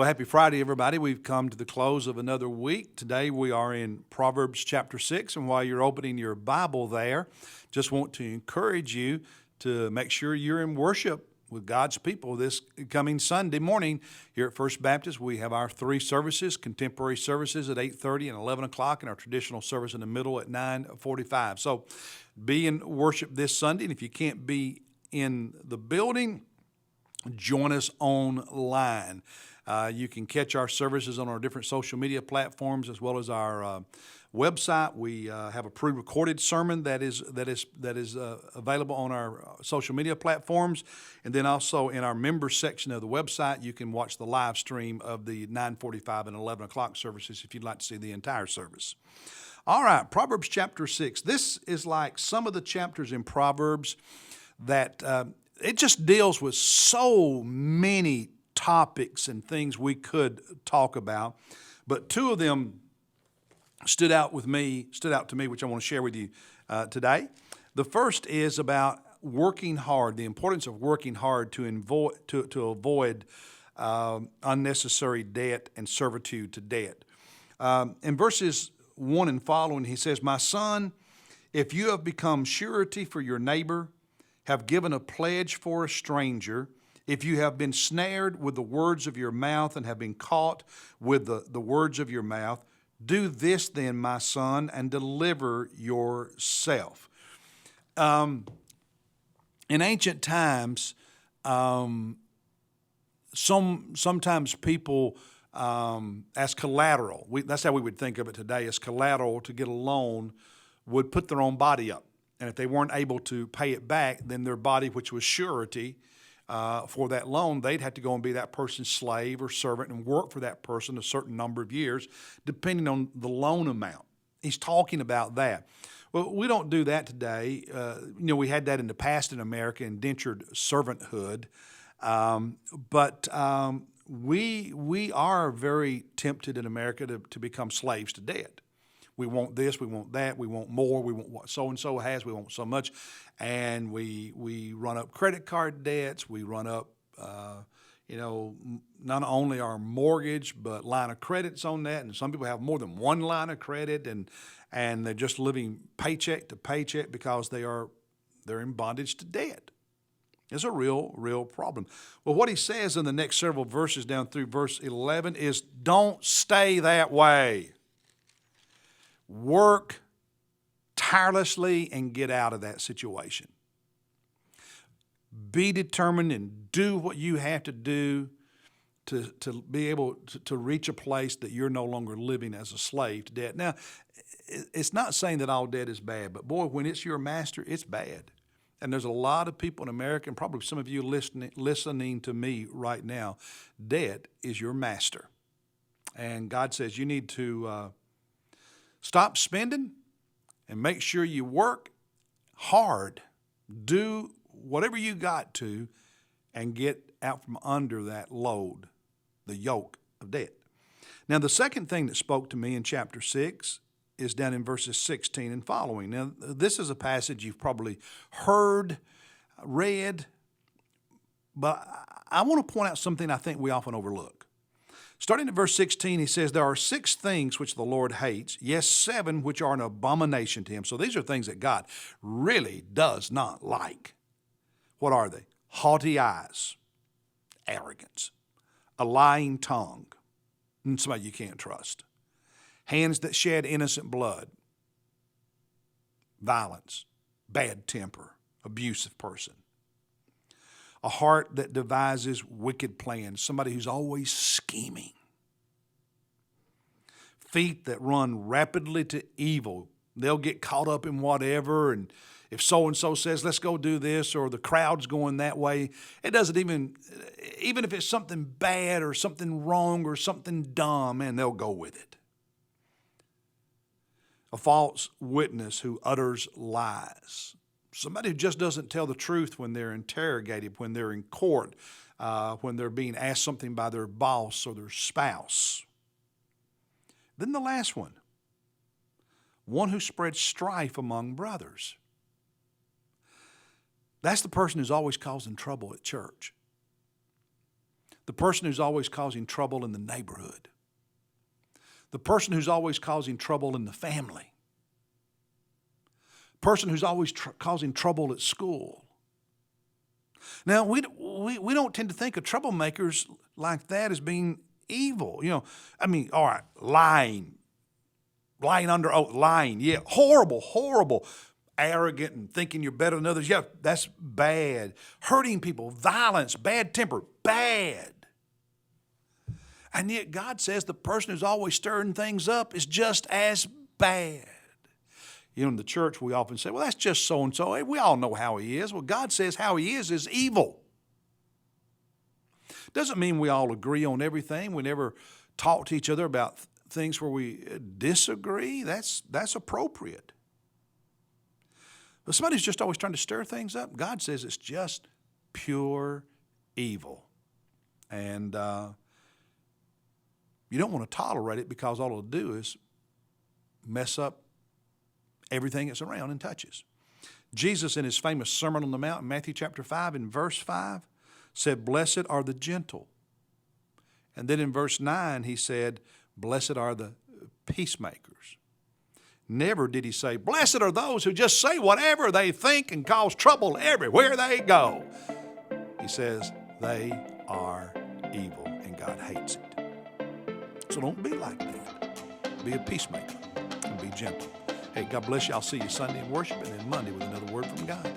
Well, happy Friday, everybody. We've come to the close of another week. Today we are in Proverbs chapter 6, and while you're opening your Bible there, just want to encourage you to make sure you're in worship with God's people this coming Sunday morning. Here at First Baptist, we have our three services, contemporary services at 8:30 and 11 o'clock, and our traditional service in the middle at 9:45. So be in worship this Sunday, and if you can't be in the building, join us online. You can catch our services on our different social media platforms as well as our website. We have a pre-recorded sermon that is available on our social media platforms, and then also in our members section of the website, you can watch the live stream of the 9:45 and 11 o'clock services if you'd like to see the entire service. All right, Proverbs chapter 6. This is like some of the chapters in Proverbs that it just deals with so many topics and things we could talk about, but two of them stood out to me, which I want to share with you today. The first is about working hard, the importance of working hard to avoid unnecessary debt and servitude to debt. In verses 1 and following, he says, "My son, if you have become surety for your neighbor, have given a pledge for a stranger, if you have been snared with the words of your mouth and have been caught with the words of your mouth, do this then, my son, and deliver yourself." In ancient times, sometimes people, as collateral, that's how we would think of it today, as collateral to get a loan, would put their own body up. And if they weren't able to pay it back, then their body, which was surety for that loan, they'd have to go and be that person's slave or servant and work for that person a certain number of years, depending on the loan amount. He's talking about that. Well, we don't do that today. We had that in the past in America, indentured servanthood. But we are very tempted in America to become slaves to debt. We want this, we want that, we want more, we want what so-and-so has, we want so much. And we run up credit card debts, we run up, not only our mortgage, but line of credits on that. And some people have more than one line of credit, and they're just living paycheck to paycheck because they're in bondage to debt. It's a real problem. Well, what he says in the next several verses down through verse 11 is, don't stay that way. Work tirelessly and get out of that situation. Be determined and do what you have to do to be able to reach a place that you're no longer living as a slave to debt. Now, it's not saying that all debt is bad, but boy, when it's your master, it's bad. And there's a lot of people in America, and probably some of you listening to me right now, debt is your master. And God says you need to stop spending and make sure you work hard. Do whatever you got to and get out from under that load, the yoke of debt. Now, the second thing that spoke to me in chapter 6 is down in verses 16 and following. Now, this is a passage you've probably heard, read, but I want to point out something I think we often overlook. Starting at verse 16, he says, "There are 6 things which the Lord hates, yes, 7 which are an abomination to him." So these are things that God really does not like. What are they? Haughty eyes, arrogance, a lying tongue, and somebody you can't trust, hands that shed innocent blood, violence, bad temper, abusive person, a heart that devises wicked plans, somebody who's always scheming, feet that run rapidly to evil. They'll get caught up in whatever, and if so-and-so says, let's go do this, or the crowd's going that way, it doesn't even if it's something bad or something wrong or something dumb, man, they'll go with it. A false witness who utters lies. Somebody who just doesn't tell the truth when they're interrogated, when they're in court, when they're being asked something by their boss or their spouse. Then the last one who spreads strife among brothers. That's the person who's always causing trouble at church. The person who's always causing trouble in the neighborhood. The person who's always causing trouble in the family. Person who's always causing trouble at school. Now, we don't tend to think of troublemakers like that as being evil. All right, lying under oath, lying, yeah, horrible, arrogant and thinking you're better than others, yeah, that's bad. Hurting people, violence, bad temper, bad. And yet God says the person who's always stirring things up is just as bad. In the church, we often say, well, that's just so-and-so. Hey, we all know how he is. Well, God says how he is evil. Doesn't mean we all agree on everything. We never talk to each other about things where we disagree. That's appropriate. But somebody who's just always trying to stir things up, God says it's just pure evil. And you don't want to tolerate it, because all it'll do is mess up everything that's around and touches. Jesus, in his famous Sermon on the Mount in Matthew chapter 5 in verse 5, said, blessed are the gentle. And then in verse 9 he said, blessed are the peacemakers. Never did he say, blessed are those who just say whatever they think and cause trouble everywhere they go. He says, they are evil and God hates it. So don't be like that. Be a peacemaker and be gentle. Hey, God bless you. I'll see you Sunday in worship, and then Monday with another word from God.